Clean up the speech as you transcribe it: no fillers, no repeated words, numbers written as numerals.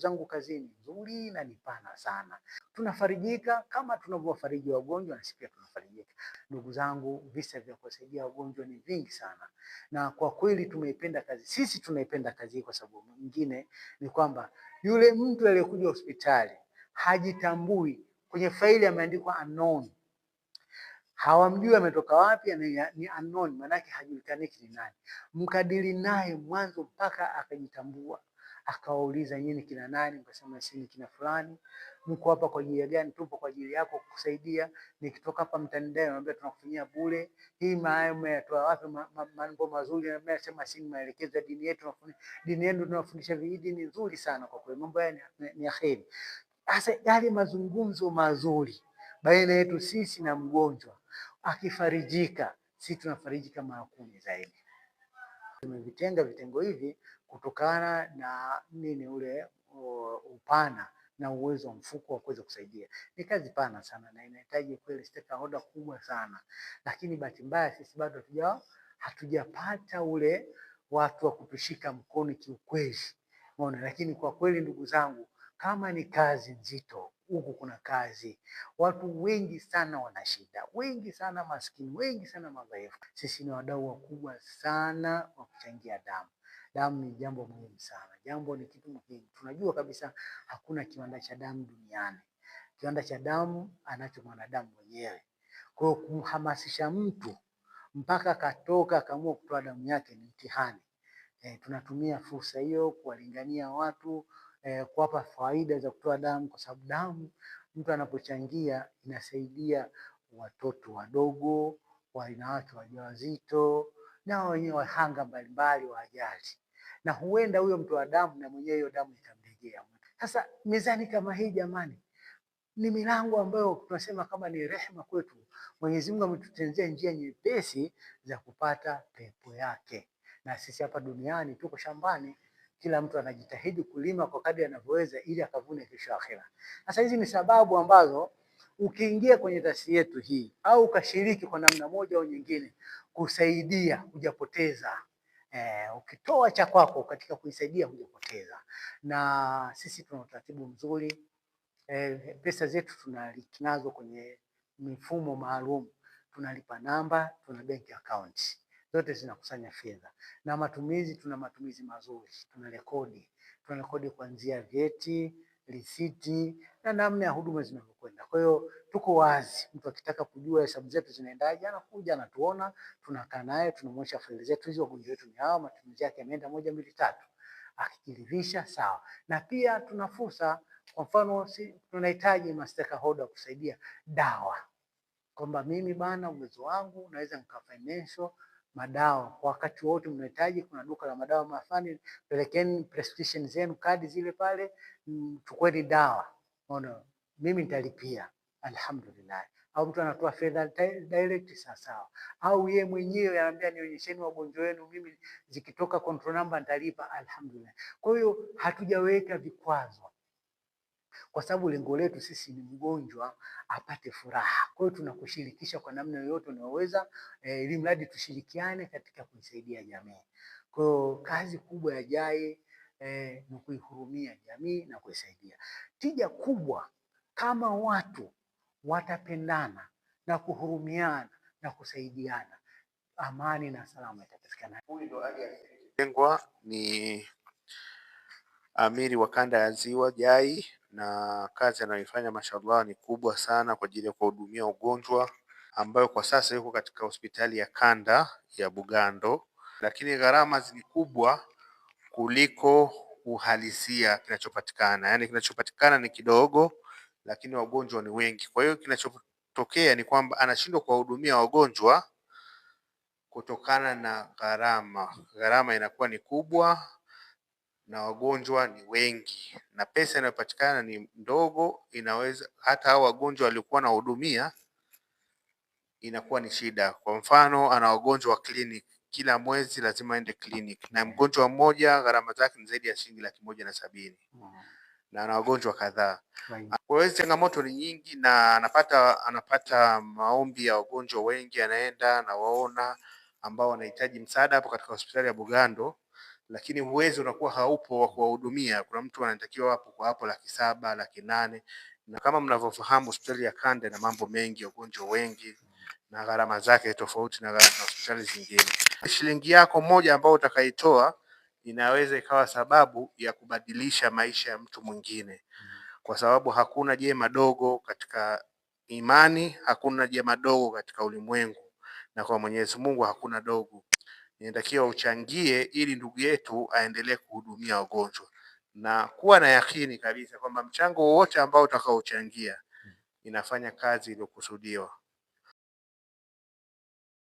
zangu, kazi ni nzuri na ni pana sana. Tunafarijika kama tunavyowafariji wagonjwa, na sisi pia tunafarijika. Ndugu zangu, visa vya kuwasaidia wagonjwa ni vingi sana, na kwa kweli tumeipenda kazi. Sisi tunaipenda kazi hii kwa sababu nyingine ni kwamba yule mtu aliyekuja hospitali hajitambui, kwenye faili ameandikwa unknown, hawamjui ametoka wapi, ni unknown, maana yake hajulikaniki ni nani. Mkadili naye mwanzo mpaka akajitambua, akawauliza nyinyi kina nani, mkasema sisi kina fulani. Mko hapa kwa ajili gani? Tupo kwa ajili yako kukusaidia. Nikitoka hapa mtanidai, naambia tunakufanyia bure. Hii umeyatoa wapi? Mambo mazuri. Na mimi nasema si maelekezo ya dini yetu, dini yetu tunafundisha viidi, ni nzuri sana kwa kweli, mambo haya ni aheri. Sasa yale mazungumzo mazuri baina yetu sisi na mgonjwa, akifarijika, sisi tunafarijika mara 10 zaidi. Tumevitenga vitengo hivi kutokana na ule upana na uwezo wa mfuko wa kuweza kusaidia. Ni kazi pana sana na inahitaji kweli stakeholder kubwa sana, lakini bahati mbaya sisi bado hatujapata ule watu wa kutushika mkono kiukweli. Unaona, lakini kwa kweli ndugu zangu, kama ni kazi nzito, huku kuna kazi. Watu wengi sana wana shida, wengi sana maskini, wengi sana madhaifu. Sisi ni wadau wakubwa sana wa kuchangia damu. Damu ni jambo muhimu sana, jambo ni kitu muhimu. Tunajua kabisa hakuna kiwanda cha damu duniani. Kiwanda cha damu anacho mwanadamu mwenyewe. Kwa hiyo kumhamasisha mtu mpaka katoka akaamua kutoa damu yake ni mtihani. Tunatumia fursa hiyo kuwalingania watu, kuwapa faida za kutoa damu, kwa sababu damu mtu anapochangia inasaidia watoto wadogo, wanawake wajawazito, na wenye wahanga mbalimbali wa ajali. Na huenda huyo mtu wa damu na mwenyewe hiyo damu ikamrejea. Sasa mizani kama hii jamani, ni milango ambayo tunasema kama ni rehema kwetu. Mwenyezi Mungu ametutenzea njia nyepesi za kupata pepo yake. Na sisi hapa duniani tuko shambani, kila mtu anajitahidi kulima kwa kadri anavyoweza ili akavune kesho akhera. Sasa hizi ni sababu ambazo ukiingia kwenye taasisi yetu hii au ukashiriki kwa namna moja au nyingine kusaidia, hujapoteza. Ukitoa cha kwako katika kuisaidia hujapoteza. Na sisi tuna utaratibu mzuri. Pesa zetu tunazo kwenye mifumo maalum, tunalipa namba, tuna bank account, zote zinakusanya fedha. Na matumizi, tuna matumizi mazuri, tuna rekodi kuanzia vyeti, risiti na namna ya huduma zinavyokwenda. Kwa hiyo tuko wazi, mtu akitaka kujua hesabu zetu zinaendaje, anakuja anatuona, tunakaa naye, tunamwonyesha faili zetu hizo, wagonjwa wetu ni hao, matumizi yake yameenda 1 2 3, akijiridhisha sawa. Na pia tuna fursa, kwa mfano tunahitaji stakeholder kusaidia dawa, kwamba mimi bana uwezo wangu naweza nikafinancial madawa kwa wakati wote mnahitaji. Kuna duka la madawa Mafani, pelekeni prescription zenu, kadi zile pale, chukueni dawa. Unaona, mimi nitalipia, alhamdulillah. Au mtu anatoa fedha direct, sawa. Au yeye mwenyewe anambia nionyesheni wagonjwa wenu, mimi zikitoka control number nitalipa, alhamdulillah. Kwa hiyo hatujaweka vikwazo, kwa sababu lengo letu sisi ni mgonjwa apate furaha. Kwa hiyo tunakushirikisha kwa namna yoyote unayoweza, ili mradi tushirikiane katika kuisaidia jamii. Kwa hiyo kazi kubwa ya JAI ni kuihurumia jamii na kuisaidia. Tija kubwa kama watu watapendana na kuhurumiana na kusaidiana, amani na salama itapatikana. Huyu ndo aliyelengwa ni Amiri wa kanda ya Ziwa JAI, na kazi anayoifanya mashallah ni kubwa sana kwa ajili ya kuhudumia ugonjwa ambayo kwa sasa yuko katika hospitali ya kanda ya Bugando, lakini gharama ni kubwa kuliko uhalisia kinachopatikana. Yani kinachopatikana ni kidogo, lakini wagonjwa ni wengi. Kwa hiyo kinachotokea ni kwamba anashindwa kuwahudumia wagonjwa kutokana na gharama inakuwa ni kubwa na wagonjwa ni wengi, na pesa inayopatikana ni ndogo. Inaweza hata hao wagonjwa waliokuwa na hudumia inakuwa ni shida. Kwa mfano, ana wagonjwa wa clinic, kila mwezi lazima aende clinic, na mgonjwa mmoja gharama zake ni zaidi ya shilingi 170, na ana wagonjwa kadhaa. Kwa hiyo changamoto ni nyingi, na anapata maombi ya wagonjwa wengi, anaenda na waona ambao wanahitaji msaada hapo katika hospitali ya Bugando, lakini uwezo unakuwa haupo wa kuwahudumia. Kuna mtu anatakiwa hapo kwa hapo 700,000, 800,000, na kama mnavyofahamu hospitali ya Kanda ina mambo mengi, wagonjwa wengi na gharama zake tofauti na gharama hospitali zingine. Shilingi yako moja ambayo utakaitoa inaweza ikawa sababu ya kubadilisha maisha ya mtu mwingine, kwa sababu hakuna jema dogo katika imani, hakuna jema dogo katika ulimwengu, na kwa Mwenyezi Mungu hakuna dogo. Inatakiwa uchangie ili ndugu yetu aendelee kuhudumia wagonjwa, na kuwa na yakini kabisa kwamba mchango wowote ambao utakaochangia inafanya kazi iliyokusudiwa.